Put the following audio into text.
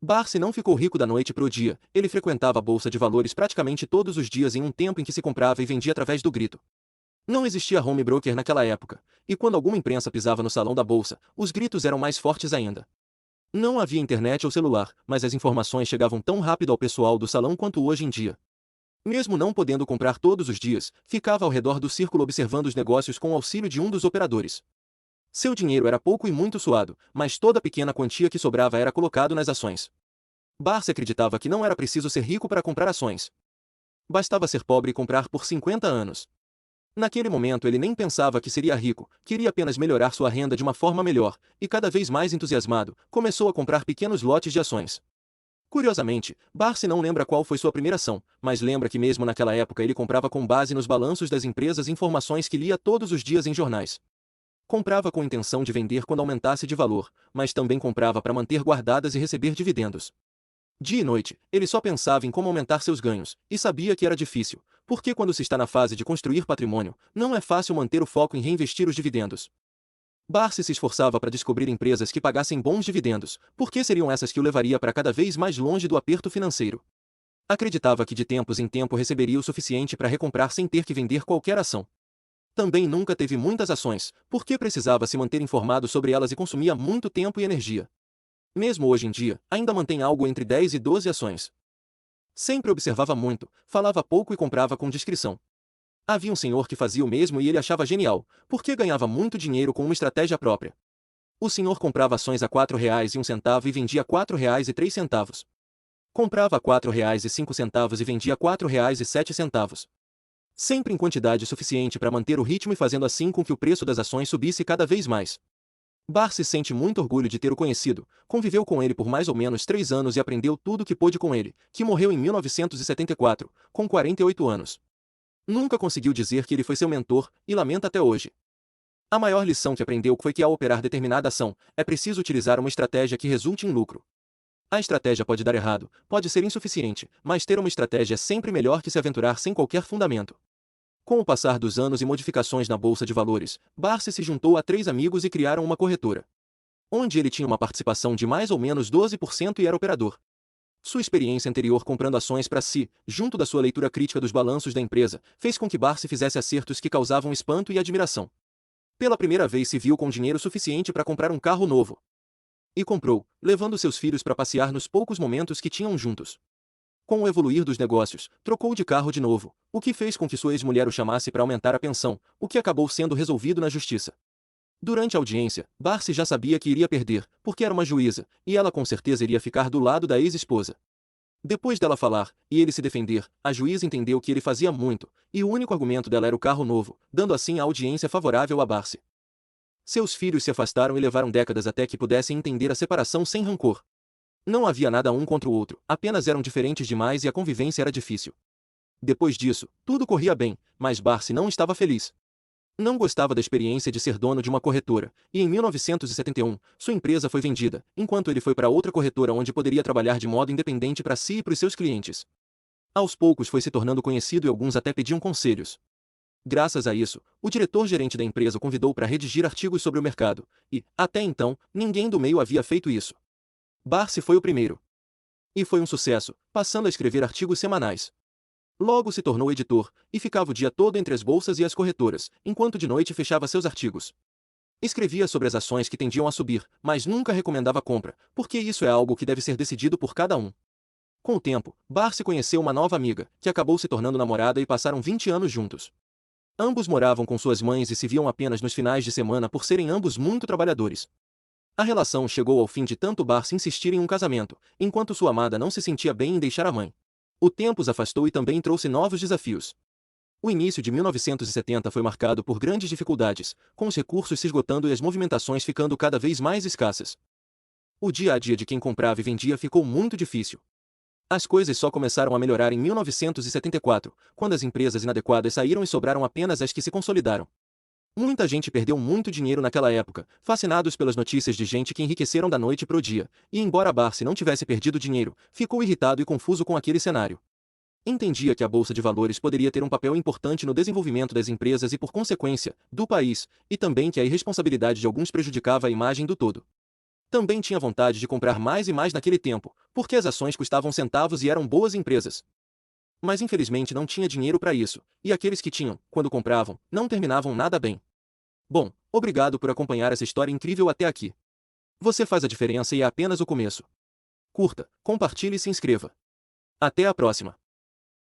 Barsi não ficou rico da noite para o dia, ele frequentava a bolsa de valores praticamente todos os dias em um tempo em que se comprava e vendia através do grito. Não existia home broker naquela época, e quando alguma imprensa pisava no salão da bolsa, os gritos eram mais fortes ainda. Não havia internet ou celular, mas as informações chegavam tão rápido ao pessoal do salão quanto hoje em dia. Mesmo não podendo comprar todos os dias, ficava ao redor do círculo observando os negócios com o auxílio de um dos operadores. Seu dinheiro era pouco e muito suado, mas toda a pequena quantia que sobrava era colocado nas ações. Barsi acreditava que não era preciso ser rico para comprar ações. Bastava ser pobre e comprar por 50 anos. Naquele momento ele nem pensava que seria rico, queria apenas melhorar sua renda de uma forma melhor, e cada vez mais entusiasmado, começou a comprar pequenos lotes de ações. Curiosamente, Barsi não lembra qual foi sua primeira ação, mas lembra que mesmo naquela época ele comprava com base nos balanços das empresas e informações que lia todos os dias em jornais. Comprava com intenção de vender quando aumentasse de valor, mas também comprava para manter guardadas e receber dividendos. Dia e noite, ele só pensava em como aumentar seus ganhos, e sabia que era difícil, porque quando se está na fase de construir patrimônio, não é fácil manter o foco em reinvestir os dividendos. Barsi se esforçava para descobrir empresas que pagassem bons dividendos, porque seriam essas que o levaria para cada vez mais longe do aperto financeiro. Acreditava que de tempos em tempo receberia o suficiente para recomprar sem ter que vender qualquer ação. Também nunca teve muitas ações, porque precisava se manter informado sobre elas e consumia muito tempo e energia. Mesmo hoje em dia, ainda mantém algo entre 10 e 12 ações. Sempre observava muito, falava pouco e comprava com discrição. Havia um senhor que fazia o mesmo e ele achava genial, porque ganhava muito dinheiro com uma estratégia própria. O senhor comprava ações a R$ 4,01 e vendia R$ 4,03. Comprava a R$ 4,05 e vendia R$ 4,07. Sempre em quantidade suficiente para manter o ritmo e fazendo assim com que o preço das ações subisse cada vez mais. Barsi sente muito orgulho de ter o conhecido, conviveu com ele por mais ou menos 3 anos e aprendeu tudo o que pôde com ele, que morreu em 1974, com 48 anos. Nunca conseguiu dizer que ele foi seu mentor, e lamenta até hoje. A maior lição que aprendeu foi que ao operar determinada ação, é preciso utilizar uma estratégia que resulte em lucro. A estratégia pode dar errado, pode ser insuficiente, mas ter uma estratégia é sempre melhor que se aventurar sem qualquer fundamento. Com o passar dos anos e modificações na bolsa de valores, Barsi se juntou a 3 amigos e criaram uma corretora, onde ele tinha uma participação de mais ou menos 12% e era operador. Sua experiência anterior comprando ações para si, junto da sua leitura crítica dos balanços da empresa, fez com que Barsi fizesse acertos que causavam espanto e admiração. Pela primeira vez se viu com dinheiro suficiente para comprar um carro novo. E comprou, levando seus filhos para passear nos poucos momentos que tinham juntos. Com o evoluir dos negócios, trocou de carro de novo, o que fez com que sua ex-mulher o chamasse para aumentar a pensão, o que acabou sendo resolvido na justiça. Durante a audiência, Barsi já sabia que iria perder, porque era uma juíza, e ela com certeza iria ficar do lado da ex-esposa. Depois dela falar, e ele se defender, a juíza entendeu que ele fazia muito, e o único argumento dela era o carro novo, dando assim a audiência favorável a Barsi. Seus filhos se afastaram e levaram décadas até que pudessem entender a separação sem rancor. Não havia nada um contra o outro, apenas eram diferentes demais e a convivência era difícil. Depois disso, tudo corria bem, mas Barsi não estava feliz. Não gostava da experiência de ser dono de uma corretora, e em 1971, sua empresa foi vendida, enquanto ele foi para outra corretora onde poderia trabalhar de modo independente para si e para os seus clientes. Aos poucos foi se tornando conhecido e alguns até pediam conselhos. Graças a isso, o diretor-gerente da empresa o convidou para redigir artigos sobre o mercado, e, até então, ninguém do meio havia feito isso. Barsi foi o primeiro. E foi um sucesso, passando a escrever artigos semanais. Logo se tornou editor, e ficava o dia todo entre as bolsas e as corretoras, enquanto de noite fechava seus artigos. Escrevia sobre as ações que tendiam a subir, mas nunca recomendava compra, porque isso é algo que deve ser decidido por cada um. Com o tempo, Barsi conheceu uma nova amiga, que acabou se tornando namorada e passaram 20 anos juntos. Ambos moravam com suas mães e se viam apenas nos finais de semana por serem ambos muito trabalhadores. A relação chegou ao fim de tanto Barsi insistir em um casamento, enquanto sua amada não se sentia bem em deixar a mãe. O tempo os afastou e também trouxe novos desafios. O início de 1970 foi marcado por grandes dificuldades, com os recursos se esgotando e as movimentações ficando cada vez mais escassas. O dia a dia de quem comprava e vendia ficou muito difícil. As coisas só começaram a melhorar em 1974, quando as empresas inadequadas saíram e sobraram apenas as que se consolidaram. Muita gente perdeu muito dinheiro naquela época, fascinados pelas notícias de gente que enriqueceram da noite pro dia, e embora Barsi não tivesse perdido dinheiro, ficou irritado e confuso com aquele cenário. Entendia que a bolsa de valores poderia ter um papel importante no desenvolvimento das empresas e por consequência, do país, e também que a irresponsabilidade de alguns prejudicava a imagem do todo. Também tinha vontade de comprar mais e mais naquele tempo, porque as ações custavam centavos e eram boas empresas. Mas infelizmente não tinha dinheiro para isso, e aqueles que tinham, quando compravam, não terminavam nada bem. Bom, obrigado por acompanhar essa história incrível até aqui. Você faz a diferença e é apenas o começo. Curta, compartilhe e se inscreva. Até a próxima!